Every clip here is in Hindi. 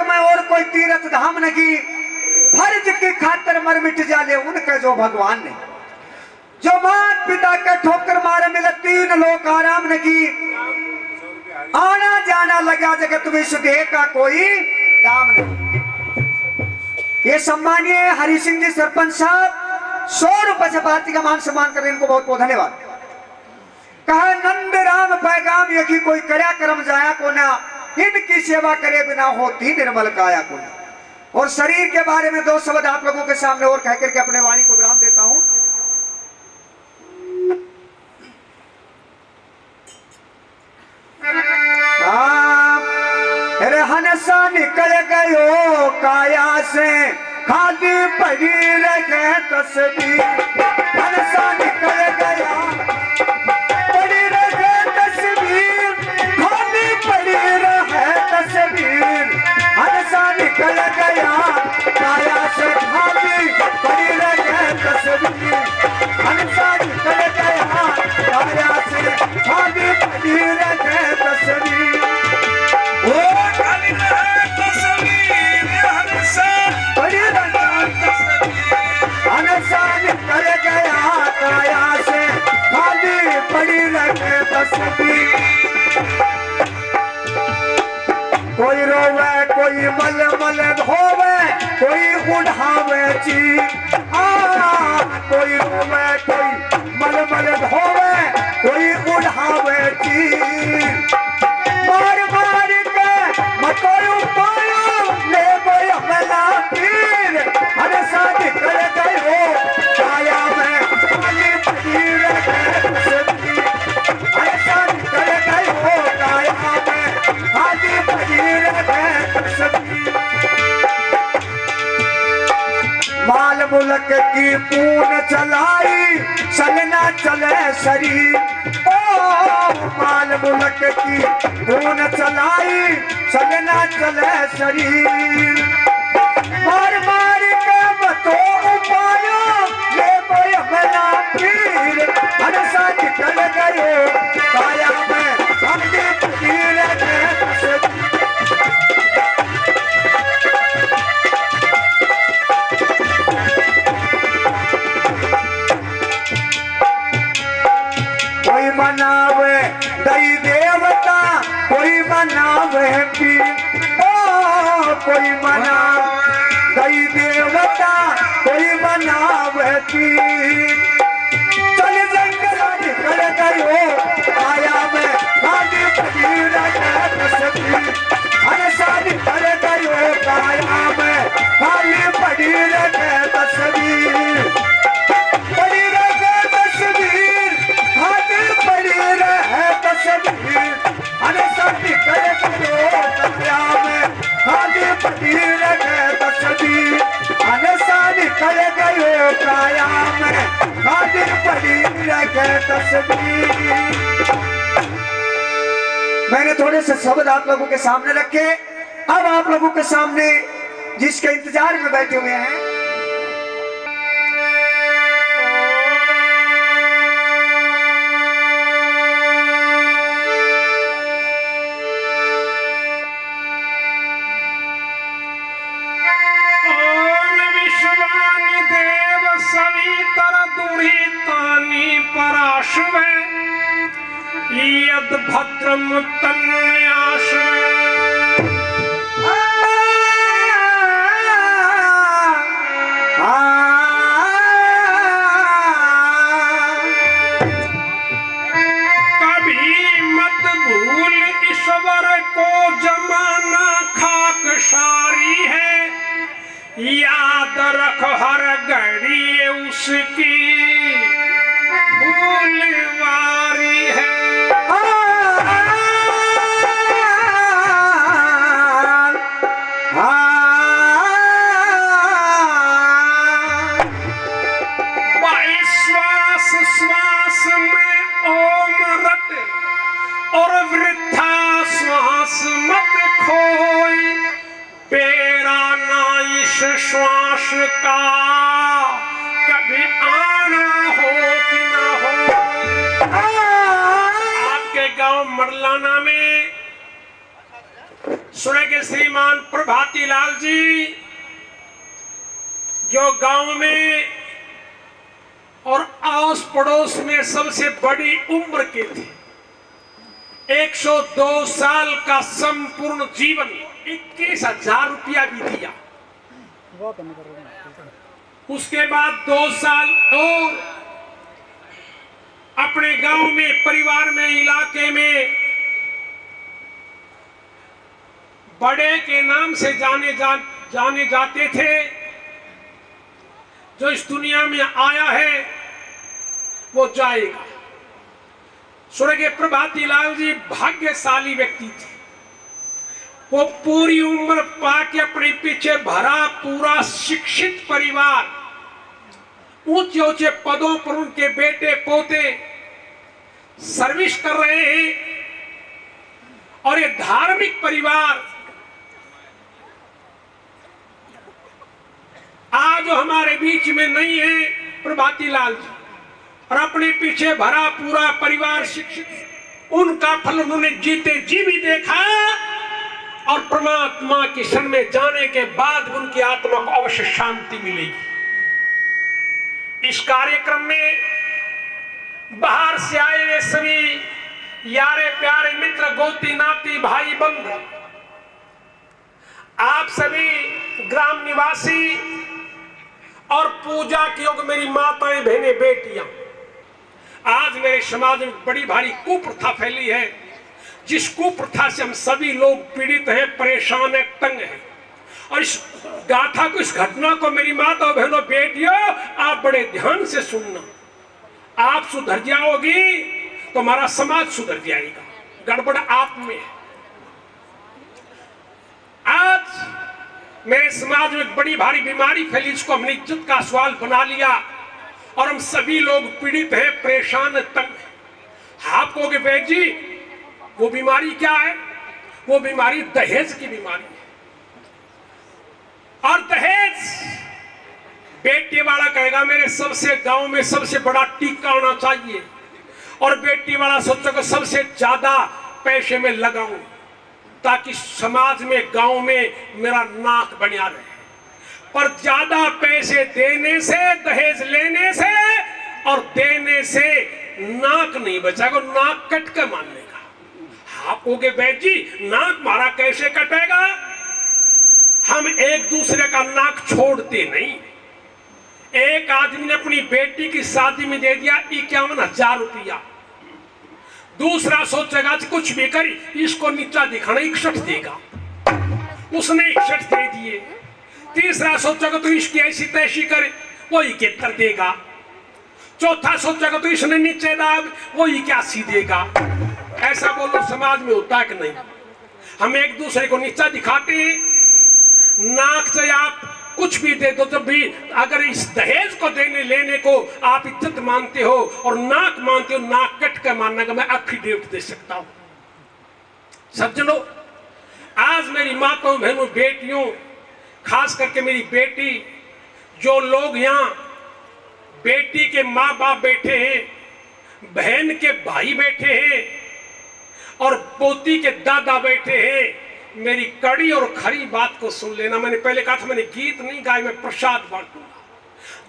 जग में और कोई तीर्थ धाम नहीं, फर्ज की खातर मर मिट जाले उनके जो भगवान ने। जो मात पिता के ठोकर मारे मिले 3 लोक आराम नहीं, आना जाना लगा जगत में सुदेह का कोई दाम नहीं। ये सम्मानीय हरि सिंह जी सरपंच साहब 100 रुपए से पार्टी का मान सम्मान कर रहे हैं, इनको बहुत बहुत धन्यवाद। कहा नंद राम पैगाम यही कोई करया कर्म जाया को ना, इनकी सेवा करे बिना होती निर्मल काया को ना। और शरीर के बारे में 2 शब्द आप लोगों के सामने और कहकर के अपने वाणी को विराम देता हूं। हनसा निकल गयो काया से, खाली पड़ी रहे तस्वीर। हनसा निकल गया पड़ी रहे तस्वीर, खाली पड़ी रहे तस्वीर। हनसा निकल गया काया से, खाली पड़ी रहे तस्वीर। हनसा निकल गया काया से, खाली पड़ी रहे तस्वीर। निकल गया काया से, खाली पड़ी रहे तस्वीर। कोई रोवे कोई मल मल धोवे, कोई उठावे चीज। कोई रोवे कोई मल मल धोवे, कोई उठावे चीज। मार मार के मकोयो पायो ले कोई हमला तीर। हनसा निकल गयो काया में, खाली पड़ी रहे तस्वीर। हनसा निकल गयो काया में, खाली पड़ी रहे तस्वीर। माल मुल्क की पून चलाई, चलना चले शरीर। माल मुल्क की पून चलाई, चलना चले शरीर। मार मार के बतो उपायो ले कोई हमला तीर। हनसा निकल गयो काया में, खाली पड़ी रहे तस्वीर। कोई मनावे दई देवता, कोई मनावे पीर। कोई मनावे दई देवता, कोई मनावे पीर। चल जंगल निकल गयो काया में, खाली पड़ी रहे तस्वीर। हनसा निकल गयो काया में, खाली पड़ी रहे तस्वीर। पड़ी रहे तस्वीर, खाली पड़ी रहे तस्वीर। हनसा निकल गयो काया में, खाली पड़ी रहे तस्वीर। हनसा निकल गयो काया में, खाली पड़ी रहे तस्वीर। मैंने थोड़े से शब्द आप लोगों के सामने रखे। अब आप लोगों के सामने जिसके इंतजार में बैठे हुए हैं, यद भद्रम तन्याश। कभी मत भूल ईश्वर को, जमाना खाकसारी है। याद रख हर घड़ी उसकी फूलवारी है। श्वास श्वास में ओम रट, और वृथा श्वास मत खोई। तेरा ना इस श्वास का कभी आना हो कि ना हो। आपके गांव मरलाना में स्वर्गीय श्रीमान प्रभाती लाल जी जो गांव में और आस पड़ोस में सबसे बड़ी उम्र के थे, 102 साल का संपूर्ण जीवन, 21,000 रुपया भी दिया। उसके बाद 2 साल और अपने गांव में, परिवार में, इलाके में बड़े के नाम से जाने जाते थे। जो इस दुनिया में आया है वो जाएगा। स्वर्गीय प्रभाती लाल जी भाग्यशाली व्यक्ति थे। वो पूरी उम्र पाके अपने पीछे भरा पूरा शिक्षित परिवार, ऊंचे ऊंचे पदों पर उनके बेटे पोते सर्विस कर रहे हैं। और ये धार्मिक परिवार आज हमारे बीच में नहीं है प्रभाती लाल जी, और अपने पीछे भरा पूरा परिवार शिक्षित, उनका फल उन्होंने जीते जी भी देखा। और परमात्मा के शरण में जाने के बाद उनकी आत्मा को अवश्य शांति मिलेगी। इस कार्यक्रम में बाहर से आए हुए सभी यारे प्यारे मित्र, गोती नाती, भाई बंधु, आप सभी ग्राम निवासी और पूजा के योग मेरी माताएं, बहनें, बेटियां, आज मेरे समाज में बड़ी भारी कुप्रथा फैली है, जिस कुप्रथा से हम सभी लोग पीड़ित हैं, परेशान हैं, तंग हैं। और इस गाथा को, इस घटना को मेरी माता, बहनों, बेटियों, आप बड़े ध्यान से सुनना। आप सुधर जाओगी तो हमारा समाज सुधर जाएगा। गड़बड़ आप में है। आज मेरे समाज में बड़ी भारी बीमारी फैली, जिसको हमने इज्जत का सवाल बना लिया, और हम सभी लोग पीड़ित हैं, परेशान हैं, तंग हैं। आप कहोगे वैद्य जी वो बीमारी क्या है? वो बीमारी दहेज की बीमारी है। और दहेज, बेटी वाला कहेगा मेरे सबसे गांव में सबसे बड़ा टीका होना चाहिए, और बेटी वाला सोचेगा सबसे ज्यादा पैसे में लगाऊं ताकि समाज में, गांव में मेरा नाक बना रहे। पर ज्यादा पैसे देने से, दहेज लेने से और देने से नाक नहीं बचाएगा, नाक कट के मान लेगा। आप कहोगे वैद्य जी नाक मारा कैसे कटेगा? हम एक दूसरे का नाक छोड़ते नहीं। एक आदमी ने अपनी बेटी की शादी में दे दिया 51,000 रुपया, दूसरा सोचेगा कुछ भी करी इसको नीचा दिखाना, 61 देगा, उसने 61 दे दिए। तीसरा सोचेगा तो इसकी ऐसी तैसी करे, वो 71 देगा। चौथा सोचेगा तो इसने नीचे दाब, वो 81 देगा। ऐसा बोलो समाज में होता है कि नहीं? हम एक दूसरे को नीचा दिखाते हैं। नाक से आप कुछ भी दे दो, जब भी अगर इस दहेज को देने लेने को आप इज्जत मानते हो और नाक मानते हो, नाक कट कर मानना का मैं एफिडेविट दे सकता हूं। सज्जनों, आज मेरी माताओं, बहनों, बेटियों, खास करके मेरी बेटी, जो लोग यहाँ बेटी के माँ बाप बैठे हैं, बहन के भाई बैठे हैं और पोती के दादा बैठे हैं, मेरी कड़ी और खरी बात को सुन लेना। मैंने पहले कहा था मैंने गीत नहीं गाए, मैं प्रसाद बांटूंगा।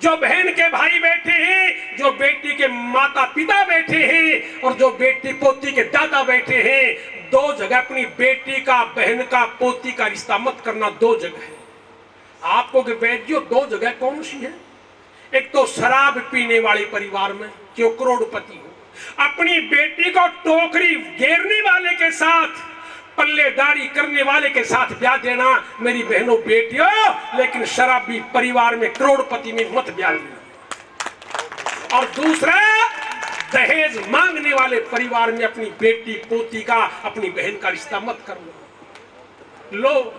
जो बहन के भाई बैठे हैं, जो बेटी के माता पिता बैठे हैं और जो बेटी पोती के दादा बैठे हैं, दो जगह अपनी बेटी का, बहन का, पोती का रिश्ता मत करना। दो जगह है। आपको कि वैद्यो दो जगह कौन सी है? एक तो शराब पीने वाले परिवार में जो करोड़पति हो, अपनी बेटी को टोकरी घेरने वाले के साथ, पल्लेदारी करने वाले के साथ ब्याह देना मेरी बहनों, बेटियों, लेकिन शराबी परिवार में, करोड़पति में मत ब्याह देना। और दूसरा, दहेज मांगने वाले परिवार में अपनी बेटी, पोती का, अपनी बहन का रिश्ता मत करना। लो,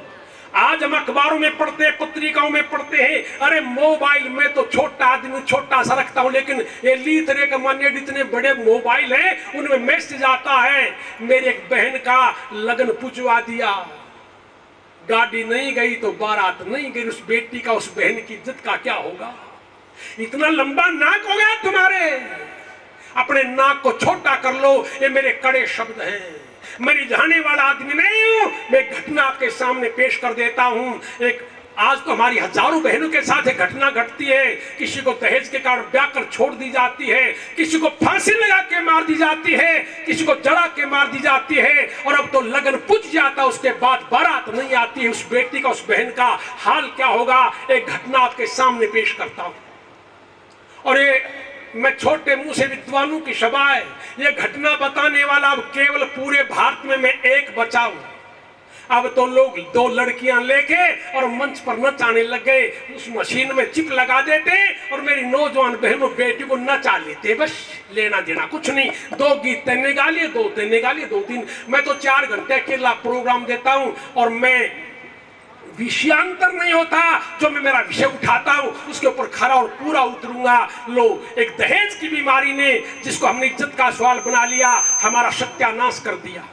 आज हम अखबारों में पढ़ते हैं, पत्रिकाओं में पढ़ते हैं, अरे मोबाइल में तो छोटा आदमी छोटा सा रखता हूं, लेकिन ये लीतरे के मान्य इतने बड़े मोबाइल हैं, उनमें मैसेज आता है मेरी एक बहन का लगन पुजवा दिया, गाड़ी नहीं गई तो बारात नहीं गई। उस बेटी का, उस बहन की इज्जत का क्या होगा? इतना लंबा नाक हो गया तुम्हारे, अपने नाक को छोटा कर लो। ये मेरे कड़े शब्द हैं। मैं रिझाने वाला आदमी नहीं हूं। मैं घटना आपके सामने पेश कर देता हूं। एक आज तो हमारी हजारों बहनों के साथ एक घटना घटती है। किसी को दहेज के कारण ब्याह कर छोड़ दी जाती है, किसी को फांसी लगा के मार दी जाती है, किसी को जला के मार दी जाती है, और अब तो लगन पुज जाता, उसके बाद बारात नहीं आती है। उस बेटी का, उस बहन का हाल क्या होगा, एक घटना आपके सामने पेश करता हूं। और ये मैं छोटे मुंह से विद्वानों की सभा है, ये घटना बताने वाला अब केवल पूरे भारत में मैं एक बचा हूं। अब तो लोग दो लड़कियां लेके और मंच पर नचाने लग गए। उस मशीन में चिप लगा देते और मेरी नौजवान बहनों बेटी को नचा लेते, बस लेना देना कुछ नहीं। 2 गीत तैने गा लिए, 2 तैने गा लिए, 2-3। मैं तो 4 घंटे अकेला प्रोग्राम देता हूं और मैं विषयांतर नहीं होता। जो मैं मेरा विषय उठाता हूं उसके ऊपर खरा और पूरा उतरूंगा। लोग एक दहेज की बीमारी ने, जिसको हमने इज्जत का सवाल बना लिया, हमारा सत्यानाश कर दिया।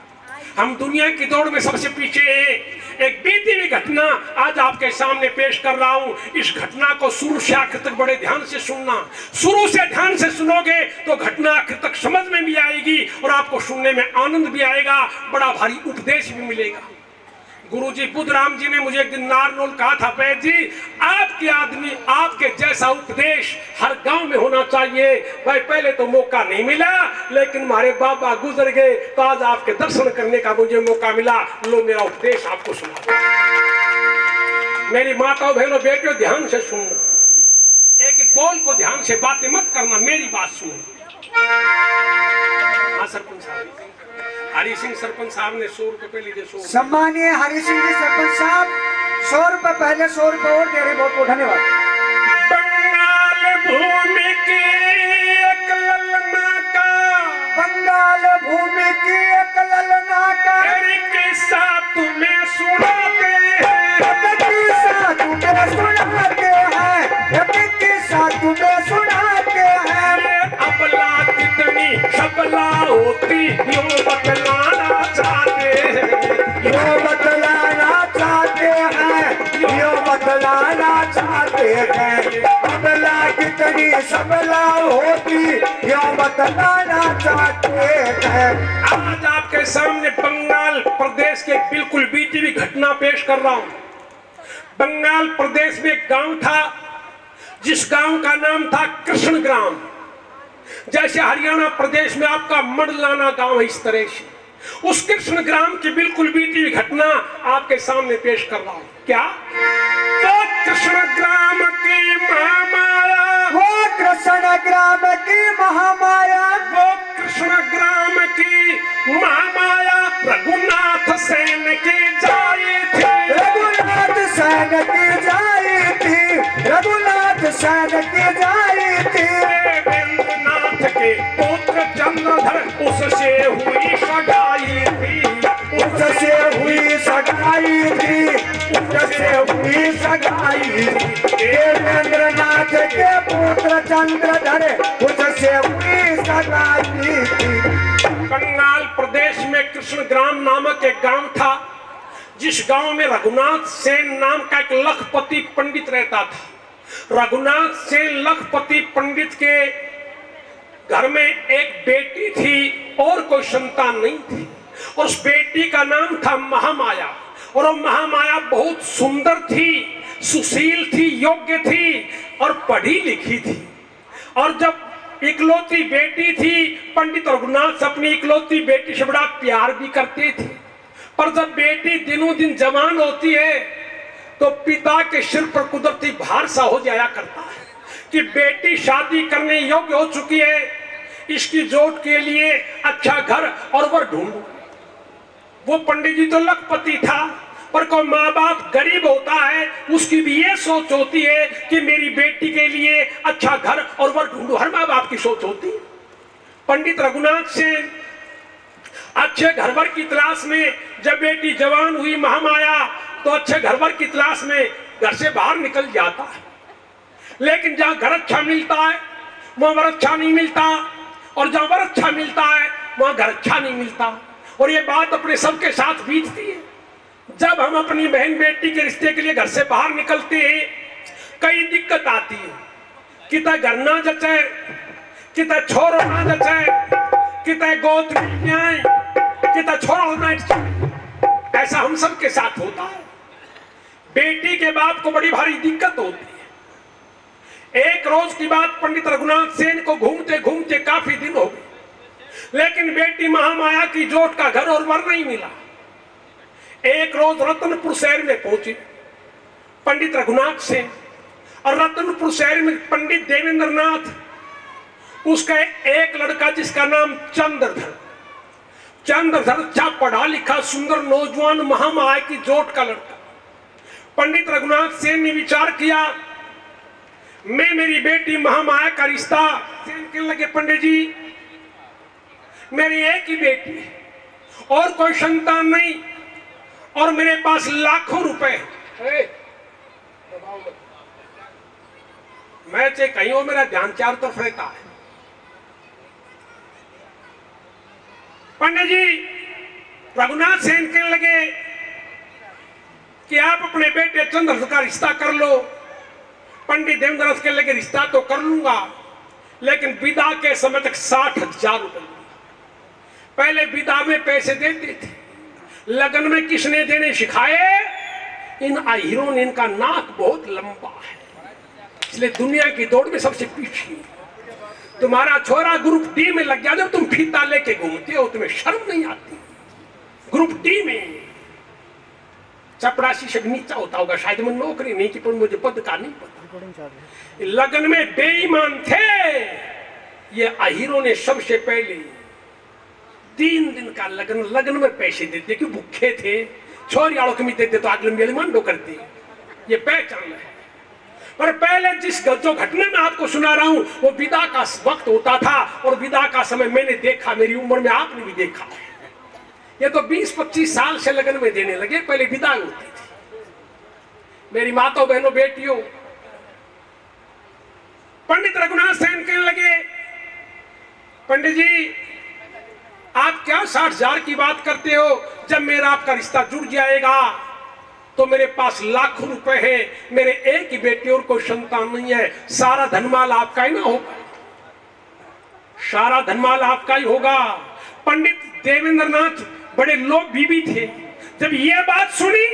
हम दुनिया की दौड़ में सबसे पीछे हैं। एक बीती हुई घटना आज आपके सामने पेश कर रहा हूं। इस घटना को शुरू से आखिर तक बड़े ध्यान से सुनना। शुरू से ध्यान से सुनोगे तो घटना आखिर तक समझ में भी आएगी और आपको सुनने में आनंद भी आएगा, बड़ा भारी उपदेश भी मिलेगा। गुरुजी बुद्धराम जी ने मुझे एक दिन नारनौल कहा था, वैद जी आपके आदमी, आपके जैसा उपदेश हर गांव में होना चाहिए। भाई पहले तो मौका नहीं मिला, लेकिन हमारे बाबा गुजर गए तो आज आपके दर्शन करने का मुझे मौका मिला। लो मेरा उपदेश आपको सुना। मेरी माताओं बहनों बेटियों ध्यान से सुनना, एक एक बोल को ध्यान से, बातें मत करना, मेरी बात सुनो। हाँ सरपंच साहब, हरि सिंह सरपंच साहब ने 100 रुपए पे लीजिए। 100 सम्मानीय हरि सिंह जी सरपंच साहब 100 रुपए पहले, 100 रुपए और दे रहे, बहुत बहुत धन्यवाद। बंगाल भूमि की एक ललना का, बंगाल भूमि की एक ललना का किस्सा तुम्हें सुनाते हैं, किस्सा तुम्हें सुनाते हैं, किस्सा तुम्हें सुनाते हैं। अबला कितनी सबला होती यूं बतलाना चाहते हैं, यूं बतलाना चाहते हैं, यूं बतलाना चाहते हैं। अबला कितनी सबला होती यूं बतलाना चाहते हैं। आज आपके सामने बंगाल प्रदेश के बिल्कुल बीती हुई घटना पेश कर रहा हूं। बंगाल प्रदेश में एक गांव था, जिस गांव का नाम था कृष्ण ग्राम। जैसे हरियाणा प्रदेश में आपका मंडलाना गांव है, इस तरह से उस कृष्ण ग्राम की बिल्कुल बीती हुई घटना आपके सामने पेश कर रहा हूं। क्या तो कृष्ण ग्राम की महामाया, वो कृष्ण ग्राम की महामाया, वो कृष्ण ग्राम की महामाया रघुनाथ सेन की जाई थी, रघुनाथ सेन की जाई थी, रघुनाथ सेन की जाई थी। देवेंद्रनाथ के पुत्र चंद्रधर उससे हुई सगाई थी, उससे हुई सगाई थी, उससे हुई सगाई थी। देवेंद्रनाथ के पुत्र चंद्रधर उससे हुई सगाई थी। बंगाल प्रदेश में कृष्ण ग्राम नामक एक गांव था, जिस गांव में रघुनाथ सेन नाम का एक लखपति पंडित रहता था। रघुनाथ सेन लखपति पंडित के घर में एक बेटी थी और कोई संतान नहीं थी, और उस बेटी का नाम था महामाया। और वो महामाया बहुत सुंदर थी, सुशील थी, योग्य थी और पढ़ी लिखी थी। और जब इकलौती बेटी थी, पंडित रघुनाथ अपनी इकलौती बेटी से बड़ा प्यार भी करते थे। पर जब बेटी दिनों दिन जवान होती है तो पिता के सिर पर कुदरती भार सा हो जाया करता है कि बेटी शादी करने योग्य हो चुकी है, इसकी जोट के लिए अच्छा घर और वर ढूंढो। वो पंडित जी तो लखपति था, पर कोई माँ बाप गरीब होता है, उसकी भी ये सोच होती है कि मेरी बेटी के लिए अच्छा घर और वर ढूंढो। हर माँ बाप की सोच होती है। पंडित रघुनाथ से अच्छे घरवर की तलाश में जब बेटी जवान हुई महामाया, तो अच्छे घरवर की तलाश में घर से बाहर निकल जाता है। लेकिन जहाँ घर अच्छा मिलता है वहाँ वर अच्छा नहीं मिलता, और जहाँ वर अच्छा मिलता है वहाँ घर अच्छा नहीं मिलता। और ये बात अपने सबके साथ बीतती है। जब हम अपनी बहन बेटी के रिश्ते के लिए घर से बाहर निकलते हैं, कई दिक्कत आती है। कितना घर ना जचे, कितना छोरो ना जचे, कितना गोद मिल जाए, पिता छोरा होना, ऐसा हम सब के साथ होता है। बेटी के बाप को बड़ी भारी दिक्कत होती है। एक रोज की बात, पंडित रघुनाथ सेन को घूमते घूमते काफी दिन हो गए, लेकिन बेटी महामाया की जोट का घर और वर नहीं मिला। एक रोज रतनपुर शहर में पहुंचे पंडित रघुनाथ सेन, और रतनपुर शहर में पंडित देवेंद्र नाथ, उसका एक लड़का जिसका नाम चंद्रधर अच्छा पढ़ा लिखा सुंदर नौजवान महामाया की जोट का लड़का। पंडित रघुनाथ सेन ने विचार किया, मैं मेरी बेटी महामाया का रिश्ता। सेन कहने लगे, पंडित जी मेरी एक ही बेटी है और कोई संतान नहीं, और मेरे पास लाखों रुपए है। मैं चाहे कहीं हो, मेरा ध्यान चारों तरफ रहता है। पंडित जी रघुनाथ सेन कहने लगे कि आप अपने बेटे चंद्रधर का रिश्ता कर लो। पंडित देवेंद्र कहने लगे, रिश्ता तो कर लूंगा, लेकिन विदा के समय तक 60,000 रुपए। पहले विदा में पैसे देते थे, लगन में किसने देने सिखाए? इन आहिरों ने। इनका नाक बहुत लंबा है, इसलिए दुनिया की दौड़ में सबसे पीछे। तुम्हारा छोरा ग्रुप डी में लग गया, जब तुम फीता लेके घूमते हो तुम्हें शर्म नहीं आती? ग्रुप डी में चपरासी से नीचा होता होगा शायद, मैं नौकरी नहीं की, पर मुझे पद का नहीं पता। लगन में बेईमान थे ये आहिरों ने। सबसे पहले 3 दिन का लगन में पैसे देते, क्यों? भूखे थे, छोरी आड़ों के देते तो आग लंबी मांडो करते। ये पहचान है। पर पहले जिस जो घटना में आपको सुना रहा हूं, वो विदा का वक्त होता था, और विदा का समय मैंने देखा, मेरी उम्र में आपने भी देखा। ये तो 20-25 साल से लगन में देने लगे, पहले विदा होती थी। मेरी माताओं बहनों बेटियों, पंडित रघुनाथ सेन कहने लगे, पंडित जी आप क्या 60,000 की बात करते हो? जब मेरा आपका रिश्ता जुड़ जाएगा तो मेरे पास लाखों रुपए हैं, मेरे एक ही बेटे और कोई संतान नहीं है, सारा धनमाल आपका ही ना होगा, सारा धनमाल आपका ही होगा। पंडित देवेंद्र नाथ बड़े लोभी भी थे। जब ये बात सुनी,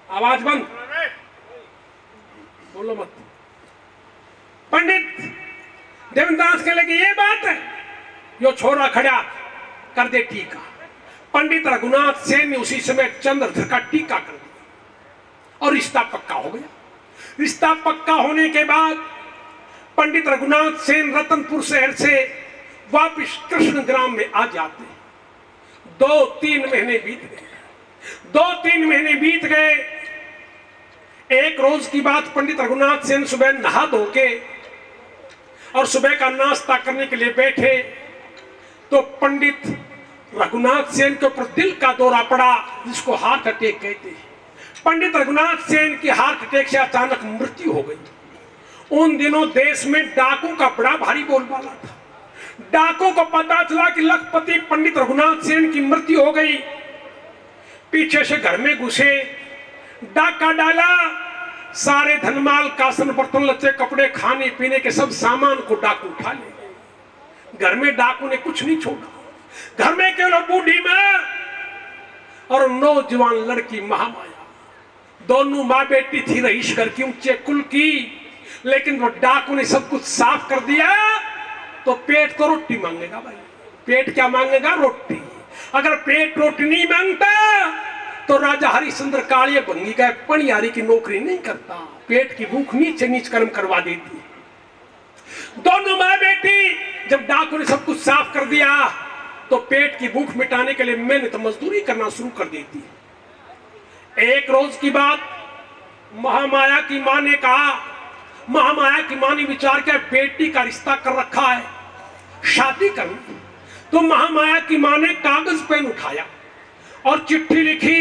आवाज बंद, बोलो मत। पंडित देवेंद्र नाथ के लगे, ये बात है, यो छोरा खड़ा कर दे टीका। पंडित रघुनाथ सेन ने उसी समय चंद्रधर का टीका कर दिया और रिश्ता पक्का हो गया। रिश्ता पक्का होने के बाद पंडित रघुनाथ सेन रतनपुर शहर से वापिस कृष्ण ग्राम में आ जाते। 2-3 महीने बीत गए। 2-3 महीने बीत गए। एक रोज की बात, पंडित रघुनाथ सेन सुबह नहा धो के और सुबह का नाश्ता करने के लिए बैठे तो पंडित रघुनाथ सेन के ऊपर दिल का दौरा पड़ा, जिसको हार्ट अटैक कहते हैं। पंडित रघुनाथ सेन की हार्ट अटैक से अचानक मृत्यु हो गई। उन दिनों देश में डाकू का बड़ा भारी बोलबाला था। डाकू को पता चला कि लखपति पंडित रघुनाथ सेन की मृत्यु हो गई। पीछे से घर में घुसे, डाका डाला, सारे धनमाल, कासन, बर्तन, लच्चे, कपड़े, खाने पीने के सब सामान को डाकू उठा ले गए। घर में डाकू ने कुछ नहीं छोड़ा। घर में केवल बूढ़ी मां और नौजवान लड़की महामाया, दोनों माँ बेटी थी, रईस घर की, ऊंचे कुल की। लेकिन वो डाकू ने सब कुछ साफ कर दिया तो पेट तो रोटी मांगेगा भाई। पेट क्या मांगेगा? रोटी। अगर पेट रोटी नहीं मांगता तो राजा हरिश्चंद्र कालिया भंगी का पनियारी की नौकरी नहीं करता। पेट की भूख नीचे नीच कर्म करवा देती। दोनों माँ बेटी, जब डाकू ने सब कुछ साफ कर दिया तो पेट की भूख मिटाने के लिए मेहनत मजदूरी करना शुरू कर देती। एक रोज की बात, महामाया की मां ने कहा, महामाया की मां ने विचार किया बेटी का रिश्ता कर रखा है, शादी करनी। तो महामाया की मां ने कागज पेन उठाया और चिट्ठी लिखी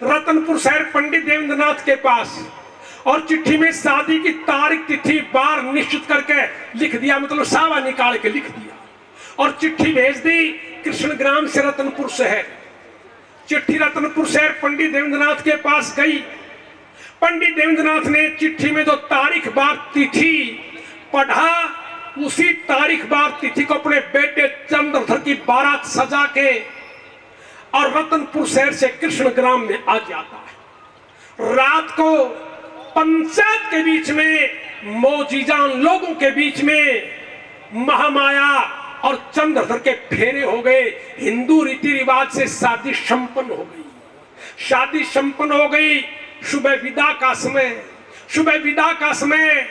रतनपुर शहर पंडित देवेंद्र नाथ के पास, और चिट्ठी में शादी की तारीख, तिथि, बार निश्चित करके लिख दिया, मतलब सावा निकाल के लिख दिया और चिट्ठी भेज दी कृष्ण ग्राम से रतनपुर शहर। चिट्ठी रतनपुर शहर पंडित देवेंद्र नाथ के पास गई। पंडित देवेंद्र नाथ ने चिट्ठी में जो तारीख, बार, तिथि पढ़ा उसी तारीख बार तिथि को अपने बेटे चंद्रधर की बारात सजा के और रतनपुर शहर से कृष्णग्राम में आ जाता है। रात को पंचायत के बीच में, मौजीजान लोगों के बीच में महामाया और चंद्रधर के फेरे हो गए। हिंदू रीति रिवाज से शादी संपन्न हो गई। शादी संपन्न हो गई। सुबह विदा का समय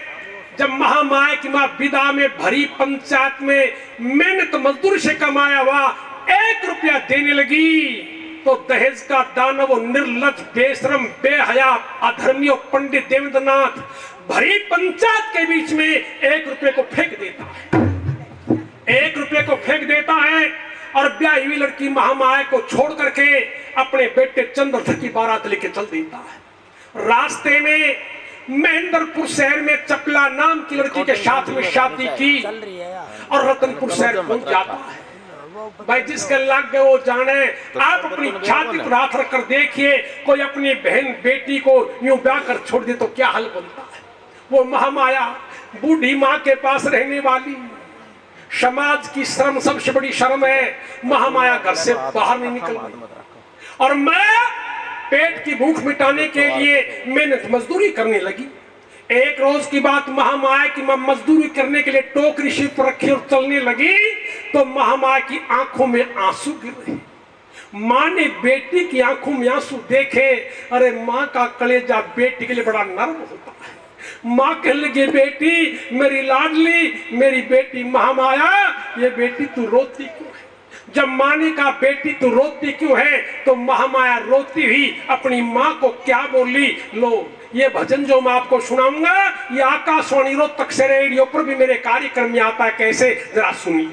जब महामाया की मां विदा में भरी पंचायत में मेहनत मजदूरी से कमाया हुआ 1 रुपया देने लगी, तो दहेज का दानव, वो निर्लज, बेशरम, बेहया, अधर्मी पंडित देवेंद्रनाथ भरी पंचायत के बीच में 1 रुपये को फेंक देता है। 1 रुपये को फेंक देता है और ब्याही हुई लड़की महामाया को छोड़ करके अपने बेटे चंद्रधर की बारात लेके चल देता है। रास्ते में महेंद्रपुर शहर में चकला नाम की लड़की के साथ में शादी की और रतनपुर शहर पहुंच जाता है। भाई जिसके लग गए वो जाने। आप अपनी छाती पर हाथ रख कर देखिए, कोई अपनी बहन बेटी को यूं ब्याह कर छोड़ दे तो क्या हाल बनता है। वो महामाया बूढ़ी माँ के पास रहने वाली, समाज की शर्म सबसे बड़ी शर्म है। महामाया घर से बाहर नहीं निकल गई और मैं पेट की भूख मिटाने के लिए मेहनत मजदूरी करने लगी। एक रोज की बात, महामाया की मां मजदूरी करने के लिए टोकरी सिर पर रखी और चलने लगी तो महामाया की आंखों में आंसू गिर रहे। मां ने बेटी की आंखों में आंसू देखे। अरे मां का कलेजा बेटी के लिए बड़ा नर्म होता है। मां कहने लगी, बेटी मेरी लाडली, मेरी बेटी महामाया, ये बेटी तू रोती क्यों है? जब मां ने कहा बेटी तू रोती क्यों है, तो महामाया रोती हुई अपनी मां को क्या बोली। लो ये भजन जो मैं आपको सुनाऊंगा, ये आकाशवाणी रोहतक से रेडियो पर भी मेरे कार्यक्रम में आता है। कैसे, जरा सुनिए।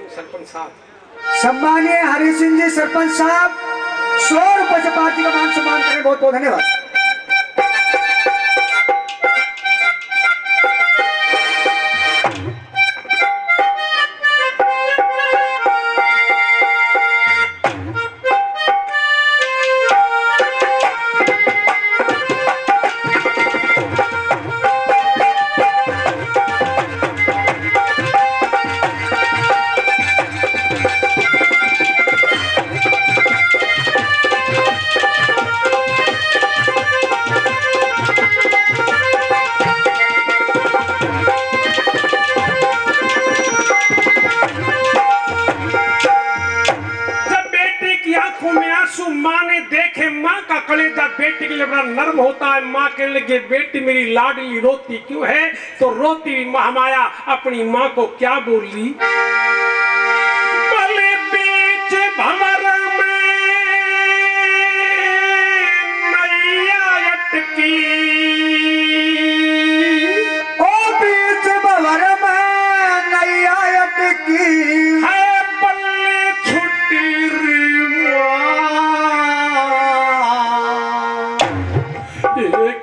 सरपंच साहब, सम्मानीय हरि सिंह जी सरपंच साहब, 100 रुपए से पार्टी का मान सम्मान करें। बहुत बहुत धन्यवाद। बेटी के लिए बड़ा नर्म होता है। माँ कहने लगी, बेटी मेरी लाडली रोती क्यों है? तो रोती हुई महामाया अपनी माँ को क्या बोली। भले बीच भंवर में नैया अटकी, ओ बीच भंवर में नैया अटकी है पल्ले छुट्टी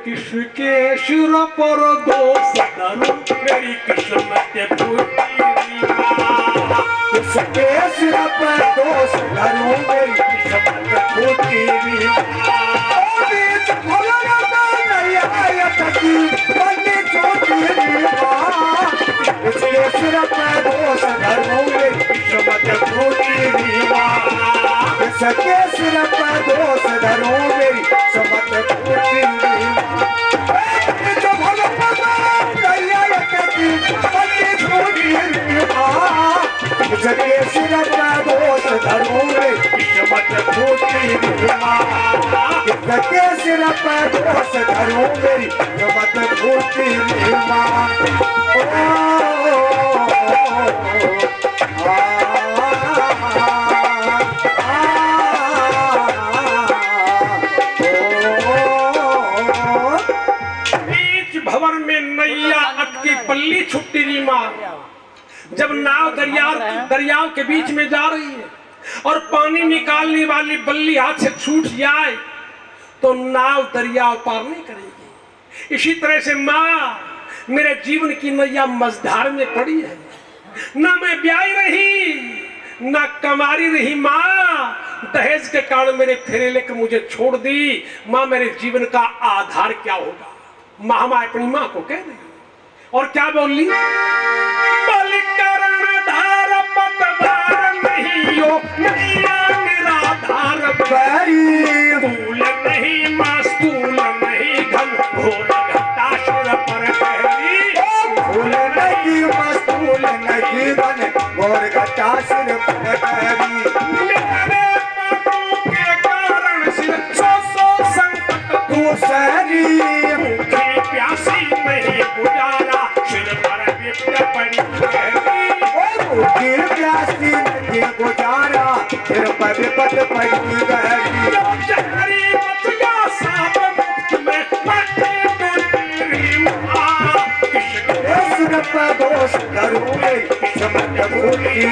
किसके सिर पर दोष धरूं, मेरी किस्मत फूटी। किसके सिर पर दोष धरूं, मेरी किस्मत फूटी। बीच भंवर में नैया अटकी पल्ले छुट्टी। किसके सिर पर दोष धरूं, मेरी किस्मत फूटी। किसके सिर पर दोष धरूं, मेरी किस्मत फूटी। किसके सिर पर दोष धरूं, मेरी किस्मत फूटी। किसके सिर पर दोष धरूं, मेरी किस्मत फूटी। भंवर में नैया अटकी पल्ली छुट्टी री मां। जब नाव दरियाव के बीच में जा रही है और पानी निकालने वाली बल्ली हाथ से छूट जाए तो नाव दरियाव पार नहीं करेगी। इसी तरह से माँ मेरे जीवन की नैया मझधार में पड़ी है। ना मैं ब्याही रही, ना कमारी रही। माँ दहेज के कारण मेरे फेरे लेकर मुझे छोड़ दी। माँ मेरे जीवन का आधार क्या होगा? माँ अपनी माँ को कह रही और क्या बोली? धार पतवार नहीं हो नैया निराधार बैरी तूल नहीं मस्तूल नहीं घन घोर घटा सुर पर पहली फूल नहीं मस्तूल नहीं बन गोर घटा सिर पर बैरी मेरे पापों के कारण सिर सौ संकट तू सहरी भूखी प्यासी नहीं गुजारा सिर पर विपद पड़ी पहली भूखी प्यासी नहीं गुजारा सिर पर विपद पड़ी गहरी जहरी मच गया साप मुक्त में मटे तो तेरी माँ सिर पर दोष करूँगे समझ भूली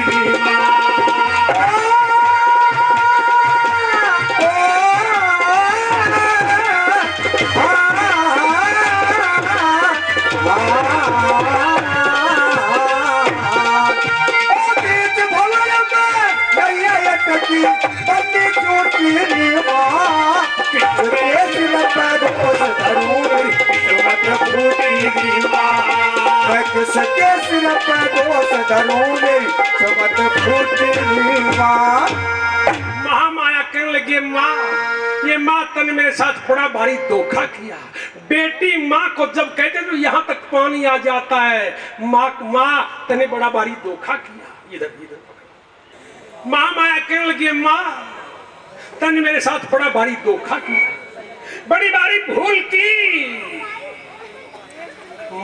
सके सिर पर दोष धरूंगे समत फूटी माँ। महामाया कहने लगी माँ, ये माँ तने मेरे साथ बड़ा भारी धोखा किया। बेटी माँ को जब कहते तो यहाँ तक पानी आ जाता है। माँ तने बड़ा भारी धोखा किया। इधर इधर महामाया कहने लगी माँ, तने मेरे साथ बड़ा भारी धोखा किया, बड़ी भारी भूल की।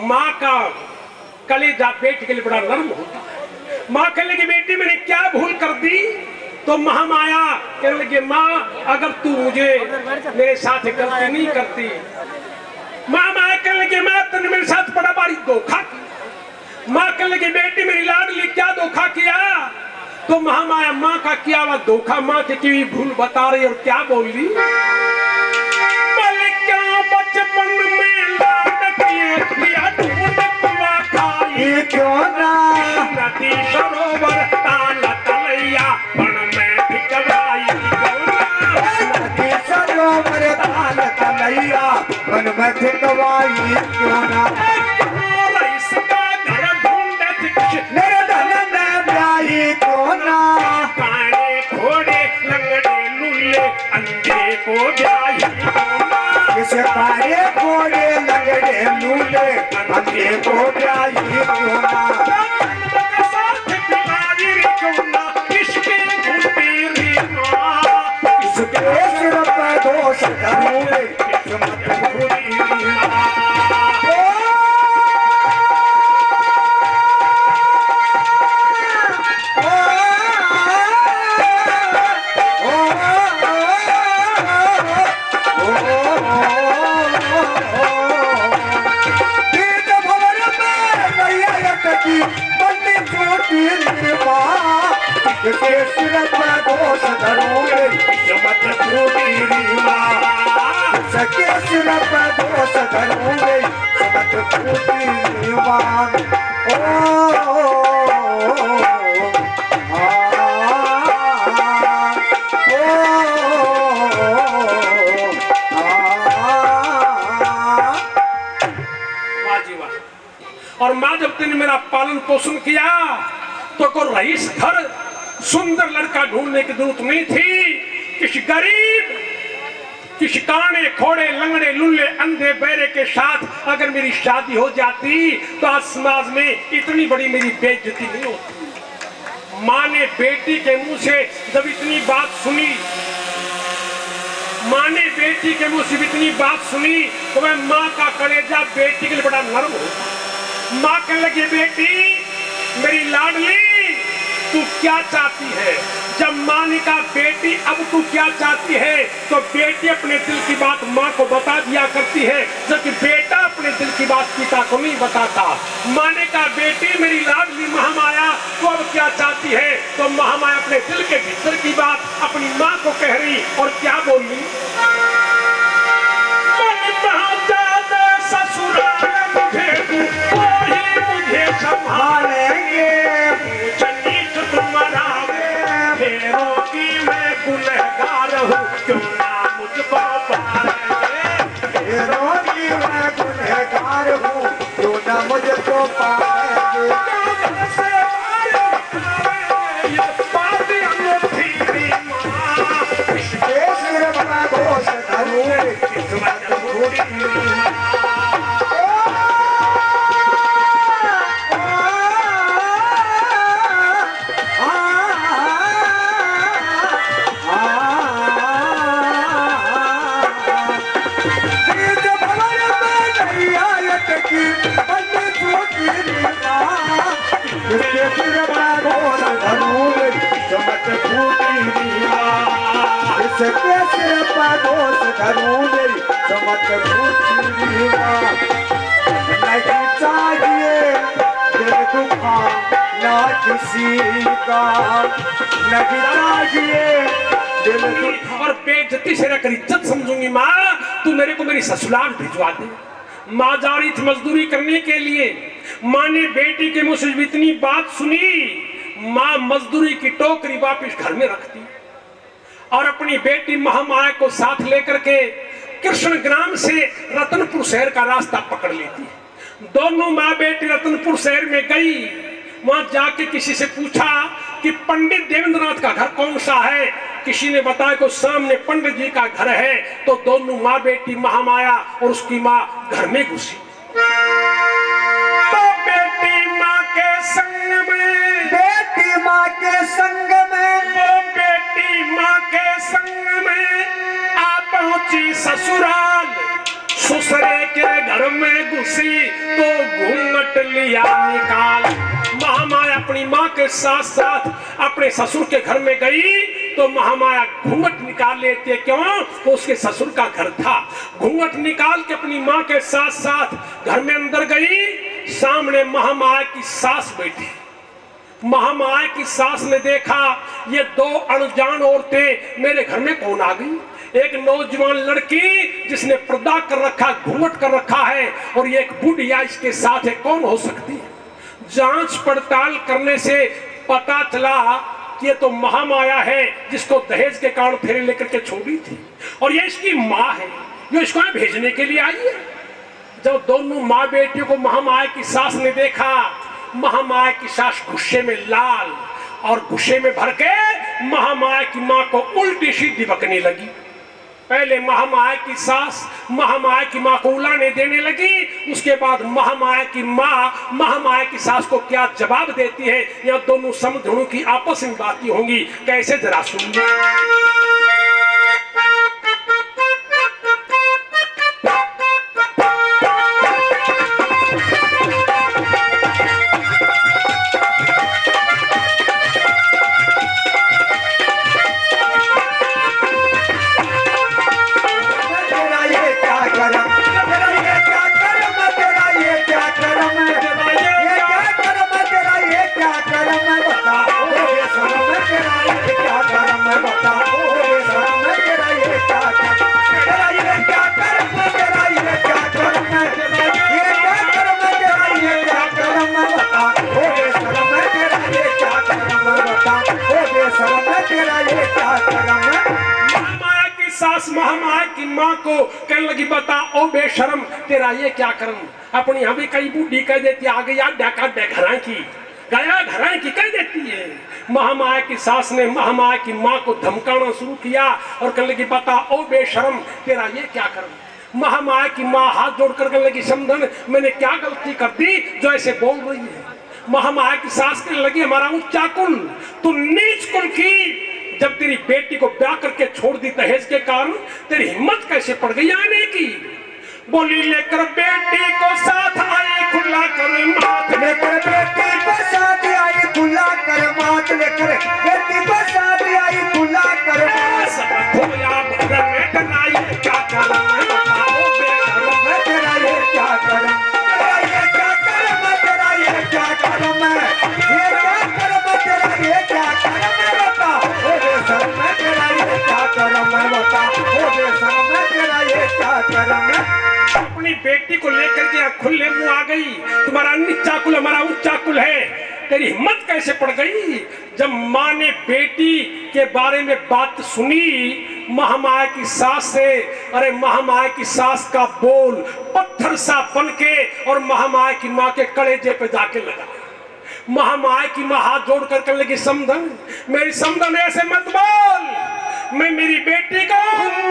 माँ का कलेजा बेटी के लिए बड़ा नरम होता है। माँ कहने लगी बेटी मैंने क्या भूल कर दी? तो महामाया कहने लगी माँ अगर तू मुझे मेरे साथ गलती नहीं करती। महामाया कहने लगी माँ तूने मेरे साथ बड़ा भारी धोखा किया। माँ कहने लगी बेटी मेरी लाडली क्या धोखा किया? तो महामाया माँ का किया हुआ धोखा माँ की भूल बता रही और क्या बोल रही? क्या बचपन में लाड किए लिया ढूंढ कुआ खाई क्यों ना नदी सरोवर ताल तलैया बन में भिजवाई नदी सरोवर ताल तलैया बन में भिजवाई क्यों ना इसका घर ढूंढे निर्धन में ब्याही क्यों ना काने घोड़े लंगड़े लुल्ले अंधे को ब्याही किस कारे घोड़े लंगड़े लूले अंधे को ब्याही क्यों ना इसके सिर पर दोष धरूंगे समत भूली सिर पर दोष धरूंगे समत भूली सके सिर पर दोष धरूंगे समत भूली और माँ जब तेने मेरा पालन पोषण किया तो को रईस घर सुंदर लड़का ढूंढने की जरूरत नहीं थी। किसी गरीब किसी काने खोड़े लंगड़े लुल्ले अंधे बहरे के साथ अगर मेरी शादी हो जाती तो आज समाज में इतनी बड़ी मेरी बेइज्जती नहीं होती। माँ ने बेटी के मुंह से जब इतनी बात सुनी, माँ ने बेटी के मुंह से इतनी बात सुनी तो मैं माँ का कलेजा बेटी के लिए बड़ा नरम होता। माँ कहने लगी बेटी मेरी लाडली तू क्या चाहती है? जब माँ ने कहा बेटी अब तू क्या चाहती है तो बेटी अपने दिल की बात माँ को बता दिया करती है, जबकि बेटा अपने दिल की बात पिता को नहीं बताता। माँ ने कहा बेटी मेरी लाडली महामाया तू अब क्या चाहती है? तो महामाया अपने दिल के भीतर की बात अपनी माँ को कह रही और क्या बोल रही? ससुराल मुझे मानेंगे चली तो तुम्हारा फेरों की मैं गुनहगार हूँ क्यों ना मुझको पाएंगे फेरों की मैं गुनहगार हूँ क्यों ना मुझको पाएंगे इसके सिर पर घोष धरूं किस्मत इसके सिर पर घोष धरूं मेरी चमक फूटी नहीं चाहिए दिल दुखा ना किसी का नहीं चाहिए दिल दुखा और बेइज्जती से रखकर इज्जत समझूंगी माँ तू मेरे को मेरी ससुराल भिजवा दे। माँ जा रही थी मजदूरी करने के लिए। माँ ने बेटी के मुंह से इतनी बात सुनी। माँ मजदूरी की टोकरी वापिस घर में रखती और अपनी बेटी महामाया को साथ लेकर के कृष्ण ग्राम से रतनपुर शहर का रास्ता पकड़ लेती है। दोनों माँ बेटी रतनपुर शहर में गई। वहां जाके किसी से पूछा कि पंडित देवेंद्रनाथ का घर कौन सा है। किसी ने बताया कि सामने पंडित जी का घर है। तो दोनों माँ बेटी महामाया और उसकी माँ घर में घुसी। तो बेटी माँ के संग में बेटी माँ के संग में वो बेटी माँ के संग में आ पहुंची ससुराल। ससुरे के घर में घुसी तो घूंघट लिया निकाल। महामाया अपनी माँ के साथ साथ अपने ससुर के घर में गई तो महामाया घूंघट निकाल लेते। क्यों? तो उसके ससुर का घर था। घूंघट निकाल के अपनी माँ के साथ साथ घर में अंदर गई। सामने महामाया की सास बैठी। महामाया की सास ने देखा ये दो अनजान औरतें मेरे घर में कौन आ गई। एक नौजवान लड़की जिसने पर्दा कर रखा, घूंघट कर रखा है, और ये एक बुढ़िया इसके साथ है, कौन हो सकती है। जांच पड़ताल करने से पता चला कि ये तो महामाया है जिसको दहेज के कारण फेरे लेकर के छोड़ी थी और ये इसकी माँ है जो इसको भेजने के लिए आई है। जब दोनों माँ बेटियों को महामाया की सास ने देखा, महामाया की सास गुस्से में लाल और गुस्से में भर के महामाया की माँ को उल्टी सीधी बकने लगी। पहले महामाया की सास महामाया की माँ को उलाने देने लगी। उसके बाद महामाया की माँ महामाया की सास को क्या जवाब देती है, या दोनों समधुनों की आपस में बातें होंगी। कैसे जरा सुनिए। महामाया की सास महामाया की माँ को कहने लगी, बता ओ बेशरम तेरा ये क्या कर्म। अपनी यहाँ भी कई बूढ़ी कह देती आ गई डाका घर की गया घर की कह देती है। महामाया की सास ने महामाया की माँ को धमकाना शुरू किया और कहने लगी, बता ओ बेशरम तेरा ये क्या कर्म। महामाया की माँ हाथ जोड़कर कहने लगी, समधन मैंने क्या गलती कर दी जो ऐसे बोल रही है। महामाया की सास कहने लगी, हमारा ऊंचा कुल तू नीच कुल की। जब तेरी बेटी को ब्याह करके छोड़ दी दहेज के कारण, तेरी हिम्मत कैसे पड़ गई आने की। बोली लेकर बेटी को साथ आई खुला कर माथ, लेकर बेटी को साथ आई खुला कर माथ, लेकर बेटी को साथ आई खुला कर माथ। खोया भर में डराई क्या करम बताओ बेशरम तेरा ये क्या करम, तेरा ये क्या करम, तेरा ये क्या करम है, ये क्या करम, तेरा ये क्या करम है बता। ओ बेशरम तेरा ये क्या करम है बता। ओ बेशरम तेरा ये क्या करम है। अपनी अपनी बेटी को लेकर के यहाँ खुले मुंह आ गई, तुम्हारा नीचा कुल हमारा ऊंचा कुल है, तेरी हिम्मत कैसे पड़ गई? जब माँ ने बेटी के बारे में बात सुनी महामाया की सास से, अरे महामाया की सास का बोल पत्थर सा बन के और महामाया की माँ के कलेजे पे जाके लगा। महामाया की माँ हाथ जोड़ कर कहने लगी, समधन मेरी समधन ऐसे मत बोल, मैं मेरी बेटी को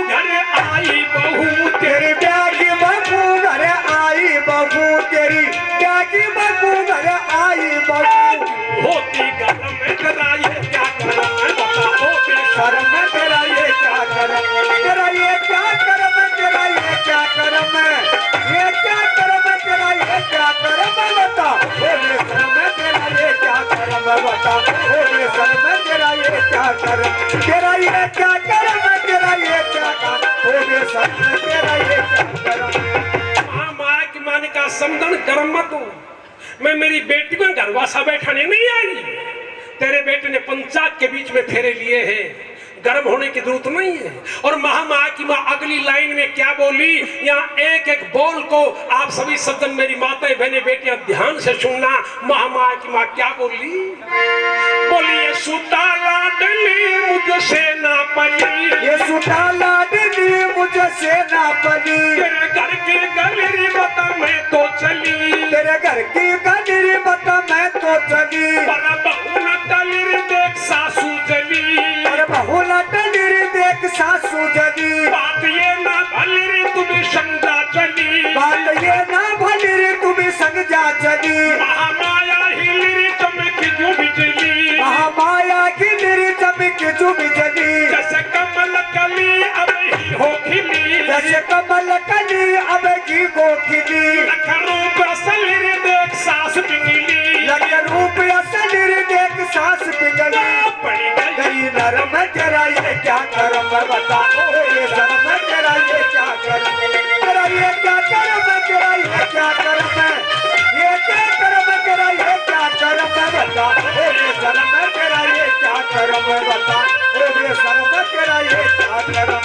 घर आई बहू, तेरी प्यारी बहू घर आई बहू, तेरी प्यारी बहू घर आई बहू, होती गरम में तेरा ये क्या करम है बताओ शर्म में तेरा ये क्या करम, तेरा ये क्या करम है, तेरा ये क्या करम है, ये क्या करम है, तेरा ये क्या करम है बता, ओरे शर्म में तेरा ये क्या करम है बता, ओरे शर्म में तेरा ये क्या करम, तेरा ये क्या करम है, तेरा ये क्या करम, ओरे शर्म में तेरा ये क्या करम। महामाया की माँ ने कहा, समधन गरम मत हो, मैं मेरी बेटी को घरवासा बैठाने नहीं आई, तेरे बेटे ने पंचायत के बीच में फेरे लिए हैं, गर्म होने की जरूरत नहीं है। और महामाया की माँ अगली लाइन में क्या बोली, यहाँ एक एक बोल को आप सभी सज्जन मेरी माताएं बहनें बेटियां ध्यान से सुनना। महामाया की माँ क्या बोली, बोलिए सुता लाडली मुझसे ना पली, ये सुता लाडली मुझसे ना पली, तेरे घर की गली बता मैं तो चली, तेरे घर की गली बता मैं तो चली, पर बहू न टली देख सासू जली, पर बहू न टली देख सासू जली, बात ये ना भली तुम्हें समझा चली, बात ये ना भली तुम्हें समझा चली, महामाया हिली चमक जो बिजली, महामाया की मेरी चमक जो बिजली, जैसे कमल कली अब ही हो खिली, जैसे कमल कली अब की को खिली, लख रूप असल देख सास पिंगली, लख रूप असल देख सास पिंगली, पड़ी गई नरम तेरा ये क्या करम बता, ये शर्म तेरा ये क्या करम, तेरा ये क्या करम, तेरा ये क्या करम, ये क्या करम, तेरा ये क्या करम बता, ये शर्म तेरा ये क्या करम बता, ये शर्म तेरा ये क्या करम।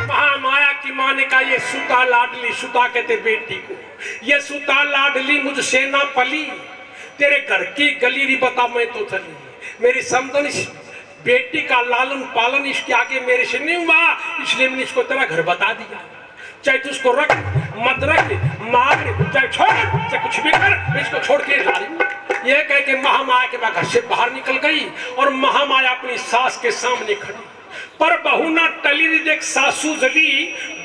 महामाया की माँ ने कहा, ये सुता लाडली, सुता कहते बेटी को, ये सुता लाडली मुझसे ना पली, तेरे घर की गली री बता मैं तो चली, मेरी समझन बेटी का लालन पालन इसके आगे मेरे से नहीं हुआ, इसलिए मैंने इसको तेरा घर बता दिया, चाहे तू उसको रख मत रख, मार चाहे छोड़ चाहे कुछ भी कर, मैं इसको छोड़ के जा रही हूँ। यह कह के महामाया के बाद घर से बाहर निकल गई और महामाया अपनी सास के सामने खड़ी, पर बहू ना टली देख सासू जली,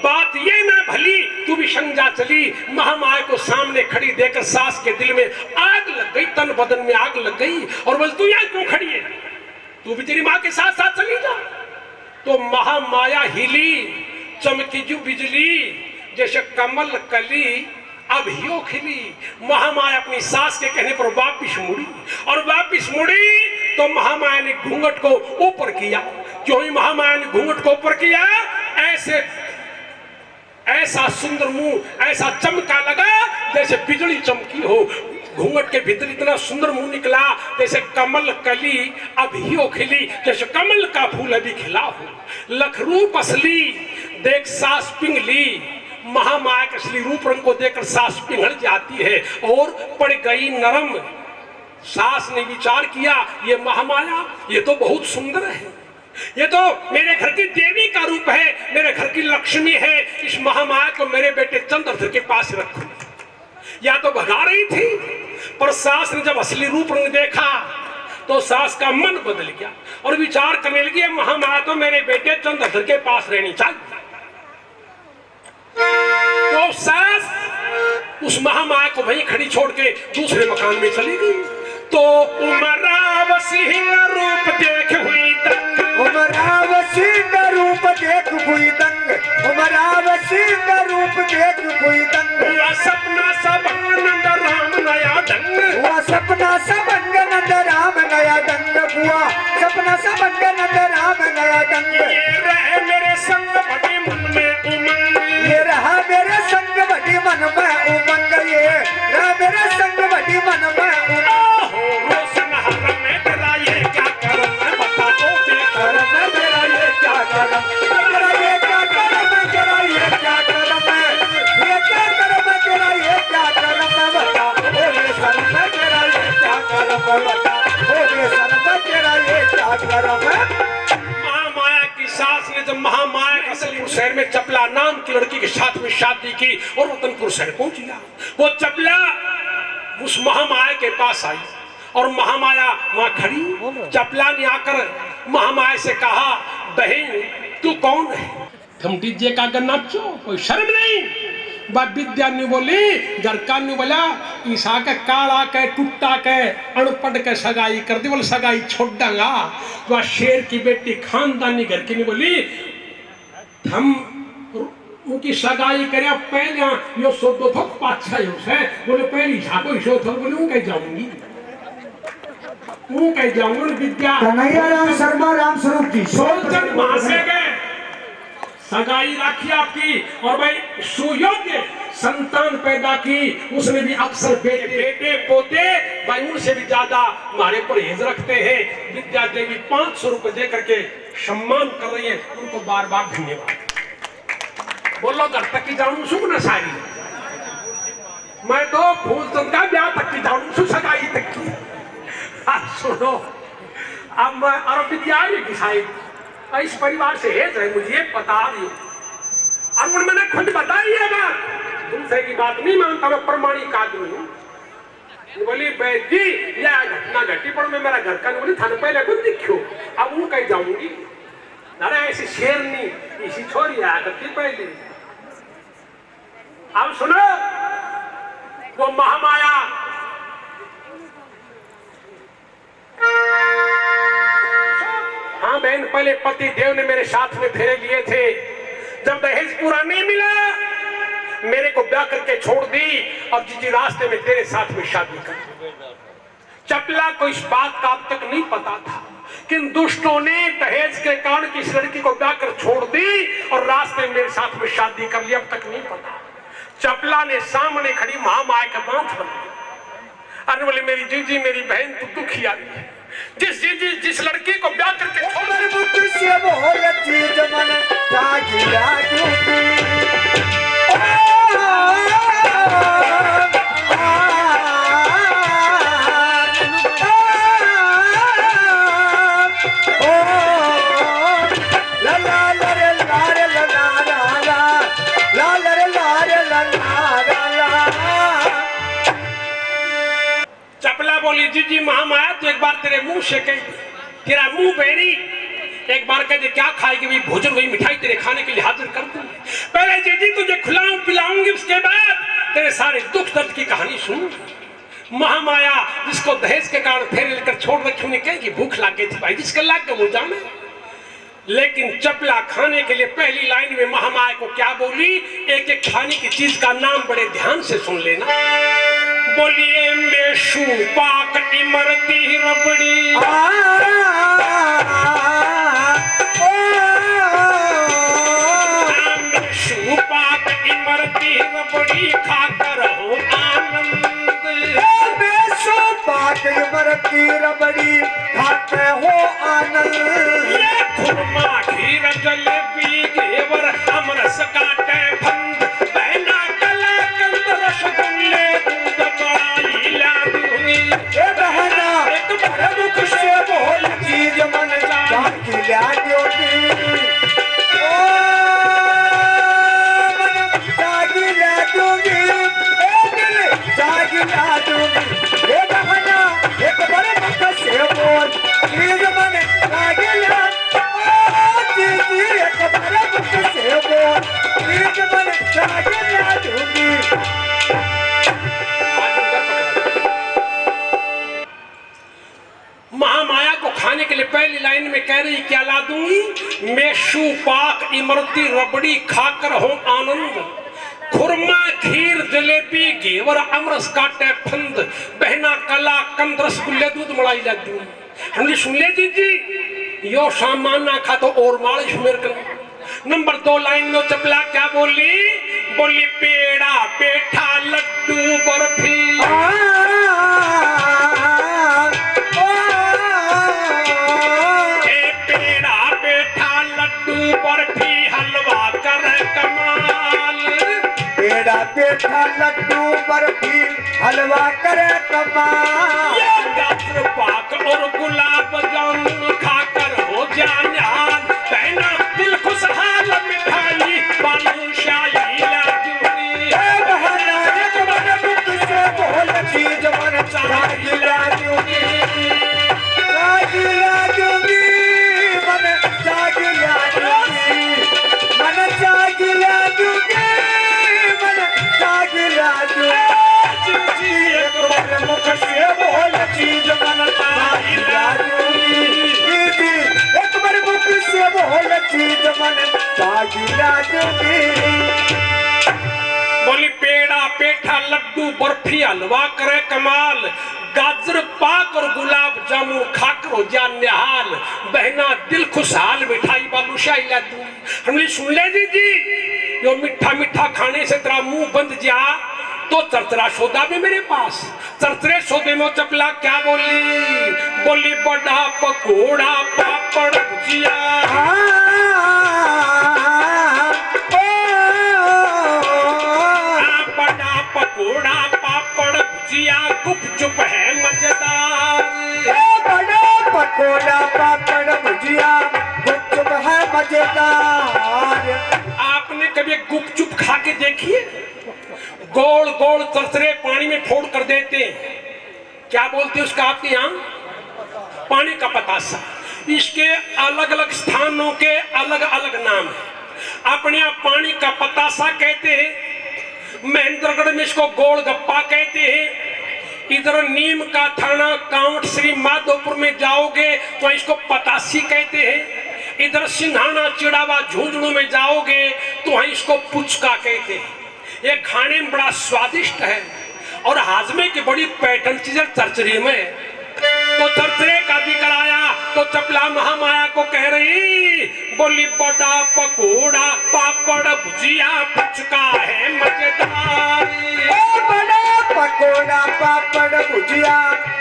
बात ये ना भली तू भी संजा चली। महामाया को सामने खड़ी देखकर सास के दिल में आग लग गई, तन बदन में आग लग गई और बोल तू यहाँ क्यों खड़ी है, तू भी तेरी माँ के साथ साथ चली जा। तो महामाया हिली चमकी जो बिजली, जैसे कमल कली अब ही खिली। महामाया अपनी सास के कहने पर वापिस मुड़ी और वापिस मुड़ी तो महामाया ने घूंघट को ऊपर किया। क्यों ही महामाया ने घूंघट को ऊपर किया, ऐसा सुंदर मुंह ऐसा चमका लगा जैसे बिजली चमकी हो। घूंघट के भीतर इतना सुंदर मुंह निकला जैसे कमल कली अभी हो खिली, जैसे कमल का फूल अभी खिला हो। लखरूप असली देख सास पिंगली, महामाया के असली रूप रंग को देखकर सास पिघल जाती है और पड़ गई नरम। सास ने विचार किया, ये महामाया ये तो बहुत सुंदर है, ये तो मेरे घर की देवी का रूप है, मेरे घर की लक्ष्मी है, इस महामाया को मेरे बेटे चंद्रधर के पास रखो। या तो भगा रही थी, पर सास ने जब असली रूप रंग देखा तो सास का मन बदल गया और विचार करने लगी, महामाया तो मेरे बेटे चंद्रधर के पास रहनी चाहिए। तो सास उस महामाया को वहीं खड़ी छोड़ के दूसरे मकान में चली गई। तो उमरावसी का रूप देख हुई दंग, उमरावसी का रूप देख हुई दंग, उमरावसी का रूप देख हुई दंग। हुआ सपना सबंग नंद राम नया दंग, हुआ सपना सबंग नंद राम नया दंग, हुआ सपना सबंग नंद राम नया दंग। ये रहे मेरे संग बड़ी मन में उमंग, ये रहा मेरे संग बड़ी मन में उमंग, ये रहा मेरे संग बड़ी मन में उमंग। रोशन हर में तेरा ये क्या करम है बताओ करम है तेरा ये क्या करम, तेरा ये क्या करम है, तेरा ये क्या करम है, ये क्या महामाया की सास ने जब महामाया के रतनपुर शहर में चपला नाम की लड़की के साथ में शादी की और रतनपुर शहर पहुंच गया। वो चपला उस महामाया के पास आई और महामाया वहां खड़ी। चपला ने आकर महामाया से कहा, बहन तू कौन है? तुम डीजे का गन्ना क्यों? कोई शर्म नहीं? बात विद्या ने बोली, गरका ने बोला, ईसा के काला के टुट्टा के अनपढ़ के सगाई कर दी। बोले सगाई छोड़ डांगा। तो शेर की बेटी खानदानी घर की ने बोली, हम उनकी सगाई करे पहले यो सोदो थोक पाछा है। बोले पहली झाको इसो थोक। बोले वो कह जाऊंगी, वो कह जाऊंगी। विद्या कन्हैया राम शर्मा राम स्वरूप जी सोचन वहां से गए, सगाई राखी आपकी और भाई सुयोग्य संतान पैदा की। उसने भी अक्सर बेटे पोते भाई उनसे भी ज्यादा हमारे परहेज रखते हैं। विद्या देवी 500 रुपए दे करके सम्मान कर रही है, उनको बार बार धन्यवाद। बोलो घर तक की जाऊं सुख न सारी, मैं तो फूलचंद का ब्याह तक की जाऊं सु सगाई तक की। सुनो अब मैं और विद्या की साइड इस परिवार से है मुझे ये पता भी और मैंने खुद बताई है बात, दूसरे की बात नहीं मानता, मैं प्रमाणिक आदमी हूँ। बोली बैद जी यह घटना घटी पर मैं मेरा घर का नहीं बोली थाने पहले कुछ दिखो। अब वो कहीं जाऊंगी अरे ऐसी शेरनी इसी छोरी आया करती पहले। अब सुनो वो महामाया हाँ बहन, पहले पति देव ने मेरे साथ में फेरे लिए थे। जब दहेज पूरा नहीं मिला मेरे को ब्याह करके छोड़ दी और जिस रास्ते में तेरे साथ में शादी कर। चपला को इस बात का अब तक नहीं पता था कि इन दुष्टों ने दहेज के कारण किस लड़की को ब्याह कर छोड़ दी और रास्ते में मेरे साथ में शादी कर ली। अब तक नहीं पता। चपला ने सामने खड़ी महामाया का बात बना। अरे बोले मेरी जीजी मेरी बहन तू दुखी आ रही है। जिस लड़की को ब्याह करके चपला बोली जीजी महामाया तो एक बार तेरे मुंह से कही, तेरा मुंह बेरी एक बार कह दे क्या खाएगी भाई भोजन वही मिठाई तेरे खाने के लिए हाजिर कर दूंगी। पहले जीजी तुझे खिलाऊं पिलाऊंगी, उसके बाद तेरे सारे दुख दर्द की कहानी सुनूंगी। महामाया जिसको दहेज के कारण फेरे लेकर छोड़ रखी उन्हें कहेगी भूख लाग गई थी भाई, जिसका लाग गया वो जाने। लेकिन चपला खाने के लिए पहली लाइन में महामाया को क्या बोली, एक एक खाने की चीज का नाम बड़े ध्यान से सुन लेना। बोलिए मेशू पाक इमरती रबड़ी, मेशू पाक इमरती रबड़ी खाकर हो आनंद। मेशू पाक इमरती रबड़ी खाते हो आनंद। ये खुरमा खीर जलेबी घेवर अमरस काटे फंद, बहना कला कंद रसगुल्ले दूध मलाई ला दूंगी। ए बहना एक बड़े मुख से बोल चीज मन जाकी ला दूंगी। ओ मन जाकी ला दूंगी, ए दिल जाकी ला दूंगी। ए बहना एक बड़े मुख से बोल चीज मन जाकी ला, ओ दीदी एक बड़े मुख से बोल चीज मन जाकी ला दूंगी। महामाया को खाने के लिए पहली लाइन में कह रही क्या ला दूंगी, मेशू पाक इमरती रबड़ी खाकर हो आनंद। खुरमा खीर जलेबी घेवर अमरस काटे फंद, बहना कला कंद रसगुल्ले दूध मलाई ला दूंगी। हमने सुन ले जी यो सामान ना खा तो और मालिश मेरे कर। नंबर 2 लाइन में चपला क्या बोली, बोली पेड़ा पेठा लड्डू बर्फी। पेड़ा पेठा लड्डू बर्फी हलवा कर कमाल। पेड़ा पेठा लड्डू बर्फी हलवा करे कमाल। ये गाजर पाक और गुलाब जामुन खाकर बोल चीज मन चाहिला दूंगी, एक बार मुख से बोल चीज मन चाहिला दूंगी। बोली पेड़ा पेठा लड्डू बर्फी हलवा करे कमाल, गाजर पाक और गुलाब जामुन खाकर हो जा निहाल, बहना दिल खुशहाल मिठाई बालूशाही ला दूं। हमने सुन ले जी यो मिठा मिठा खाने से तेरा मुंह बंद जा तो चरचरा सौदा भी मेरे पास। चरचरे सौदे में चपला क्या बोली, बोली बड़ा पकोड़ा पापड़ भुजिया, बड़ा पकोड़ा पापड़ भुजिया गुपचुप है मजेदार, बड़ा पकोड़ा पापड़ भुजिया गुपचुप है मजेदार। आपने कभी गुपचुप खा के देखिए? गोल गोल चरचरे पानी में फोड़ कर देते हैं, क्या बोलते हैं उसका आपके यहाँ? पानी का पतासा। इसके अलग अलग स्थानों के अलग अलग नाम है। अपने यहाँ पानी का पतासा कहते हैं, महेंद्रगढ़ में इसको गोल गप्पा कहते हैं, इधर नीम का थाना कांवट श्री माधोपुर में जाओगे तो इसको पतासी कहते हैं, इधर सिंघाना चिड़ावा झुंझुनू में जाओगे तो इसको पुचका कहते हैं। ये खाने में बड़ा स्वादिष्ट है और हाजमे की बड़ी पैटर्न चीज है चरचरी में। तो चरचरे का भी कराया तो चपला महामाया को कह रही, बोली बड़ा पकोड़ा पापड़ भुजिया पुचका है मजेदार, बड़ा पकोड़ा पापड़ भुजिया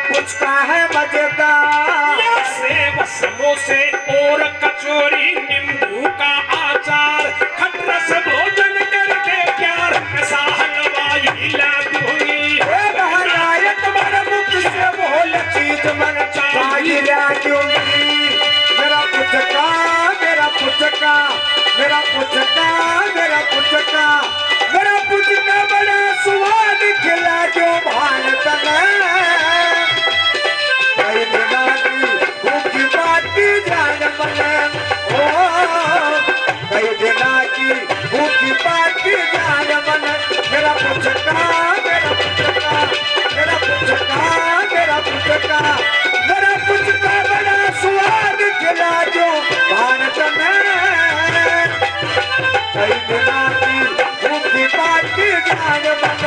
पुचका है मजेदार। सेव समोसे और कचौरी नींबू का आचार, खटरस भोजन करके प्यार ऐसा हलवाई ला दूंगी, तुम्हारा मुख से बोल चीज मन चाहिला दूंगी। मेरा पुचका मेरा पुचका मेरा पुचका मेरा पुचका मेरा पुचका बड़ा स्वाद खिला जो भान कई दिना की भूखी बाटी जान मन, कई दिना की भूखी बाटी जान मन। मेरा पुचका मेरा पुचका मेरा पुचका मेरा पुचका मेरा पुचका बड़ा स्वाद खिला जो भारत में, कई दिना की भूखी बाटी जान मन,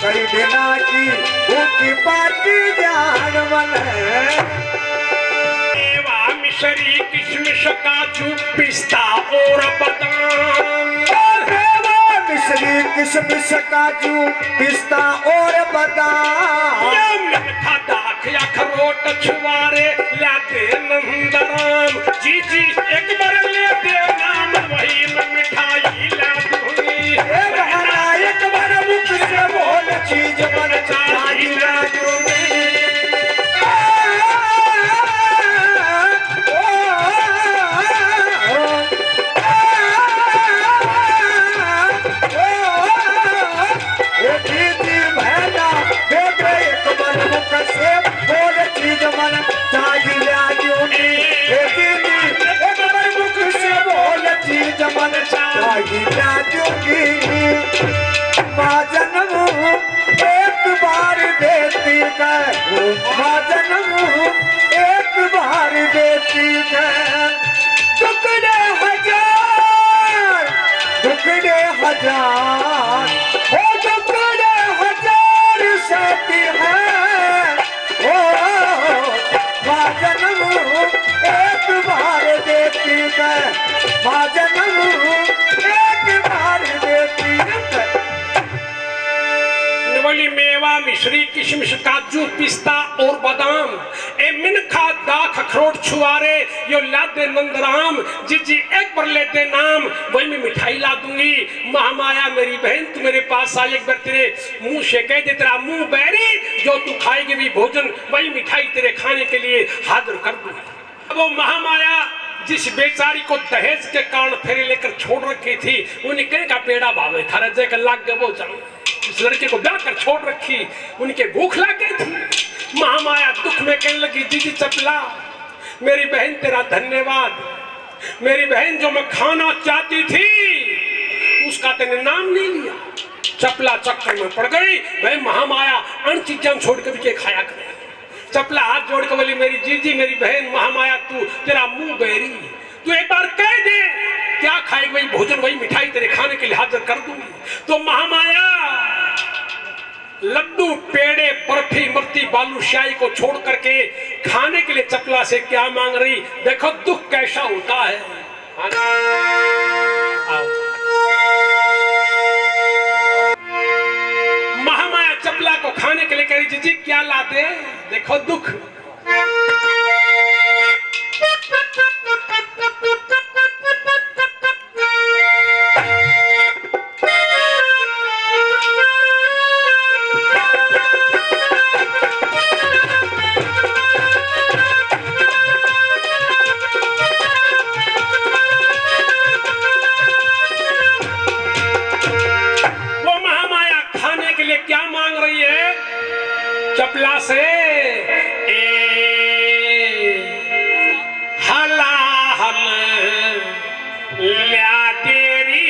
कई दिना की भूखी बाटी जान मन। मिश्री किशमिश काजू पिस्ता और बादाम, मिश्री किशमिश काजू पिस्ता और बादाम, मीठा दाख या अखरोट छुआरे लाते नंदराम, जी जी एक बार लेते नाम वही मैं मिठाई ला दूंगी, एक बार मुख से बोल चीज मन चाहिला दूंगी। माँ जन्म एक बार देती है, माँ जन्म एक बार देती है, टुकड़े हजार टुकड़े हजार हो टुकड़े हजार सहती है, माँ जन्म एक बार देती है, माँ जन्म एक बार देती है। बोली मेवा मिश्री किशमिश काजू पिस्ता और बादाम, ए मिनखा दाख अखरोट छुआरे यो लादे नंदराम, जी जी एक बार लेते नाम वही मैं मिठाई ला दूंगी। महामाया मेरी बहन तू मेरे पास आई, एक बार तेरे मुंह से कह दे तेरा मुंह बैरी, जो तू खाएगी भी भोजन वही मिठाई तेरे खाने के लिए हाजिर कर दूंगी। अब वो महामाया जिस बेचारी को दहेज के कारण फेरे लेकर छोड़ रखी थी, उन्हें कहे का पेड़ा भावे थारा जय का लाग गए वो जाऊं, इस लड़के को ब्याह कर छोड़ रखी, उनके भूख लग गई थी। महामाया दुख में कहने लगी, दीदी चपला मेरी बहन तेरा धन्यवाद, मेरी बहन जो मैं खाना चाहती थी उसका तेने नाम नहीं लिया, चपला चक्कर में पड़ गई। भाई महामाया अन चीजें छोड़ के भी के खाया करे। चपला हाथ जोड़ के बोली, मेरी जीजी मेरी बहन महामाया, तू तेरा मुंह बैरी, तू एक बार कह दे क्या खाएगी, वही भोजन वही मिठाई तेरे खाने के लिए हाजिर कर दूंगी। तो महामाया लड्डू पेड़े बर्फी इमरती बालूशाही को छोड़ करके खाने के लिए चपला से क्या मांग रही। देखो दुख कैसा होता है। महामाया चपला को खाने के लिए कह रही, जीजी क्या ला दे, देखो दुख। क्या मांग रही है चपला से, हला हल ल्या तेरी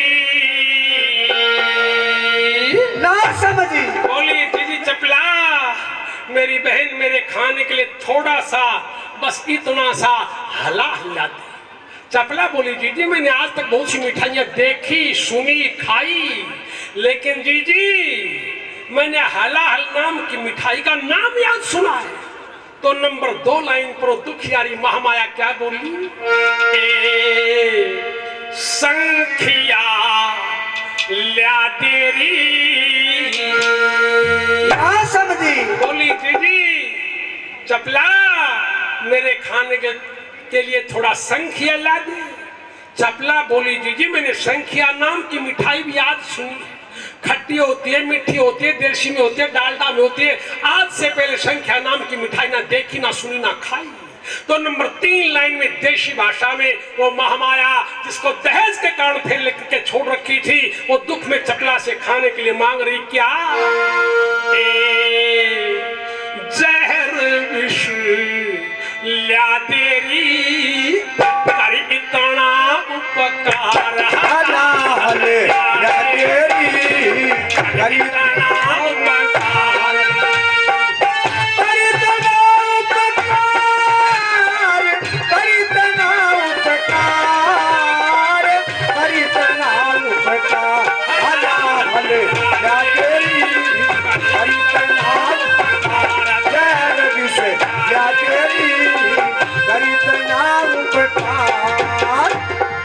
ना समझी। बोली दीदी चपला मेरी बहन मेरे खाने के लिए थोड़ा सा बस इतना सा हला हिला दे। चपला बोली जीजी मैंने आज तक बहुत सी मिठाइयां देखी सुनी खाई, लेकिन जीजी मैंने हलाहल नाम की मिठाई का नाम याद सुना है। तो नंबर 2 लाइन पर दुखियारी महामाया क्या बोली, संखिया ल्या तेरी ना समझी। बोली दीदी चपला मेरे खाने के लिए थोड़ा संखिया ला दे। चपला बोली जीजी मैंने संखिया नाम की मिठाई भी याद सुनी, खट्टी होती है मीठी होती है देसी में होती है डालडा में होती है, आज से पहले संख्या नाम की मिठाई ना देखी ना सुनी ना खाई। तो नंबर 3 लाइन में देशी भाषा में वो महामाया जिसको दहेज के कारण फेल लेकर के छोड़ रखी थी, वो दुख में चपला से खाने के लिए मांग रही क्या, जहर विष ल्या तेरी करी इतना उपकार, हलाहल ल्या तेरी करी इतना उपकार, करी तना उपकार, करी तना उपकार, करी तना उपकार, हलाहल ल्या तेरी करी तना उपकार, जहर विष ल्या तेरी करी तना उपकार।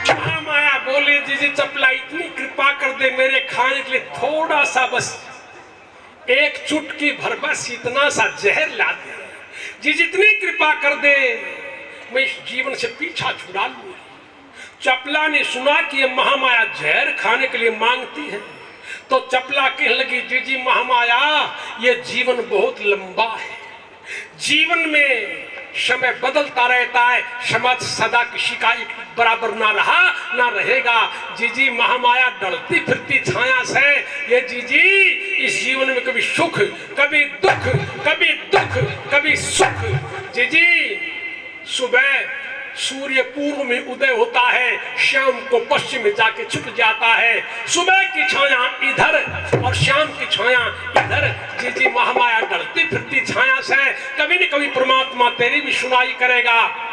महामाया बोले जीजी चपला इतनी कृपा कर दे मेरे खाने के लिए थोड़ा सा बस एक चुटकी भर बस इतना सा जहर ला दे। जी जितनी कृपा कर दे मैं इस जीवन से पीछा छुड़ा लूंगी। चपला ने सुना कि ये महामाया जहर खाने के लिए मांगती है, तो चपला कहने लगी जीजी महामाया ये जीवन बहुत लंबा है, जीवन में समय बदलता रहता है, समाज सदा किसी का एक बराबर ना रहा ना रहेगा। जीजी महामाया डलती फिरती छाया से ये जीजी इस जीवन में कभी सुख कभी दुख कभी दुख कभी सुख। जीजी सुबह सूर्य पूर्व में उदय होता है, शाम को पश्चिम में जाके छुप जाता है, सुबह की छाया इधर और शाम की छाया इधर। जी महामाया डरती फिरती छाया से कभी न कभी परमात्मा तेरी भी सुनाई करेगा।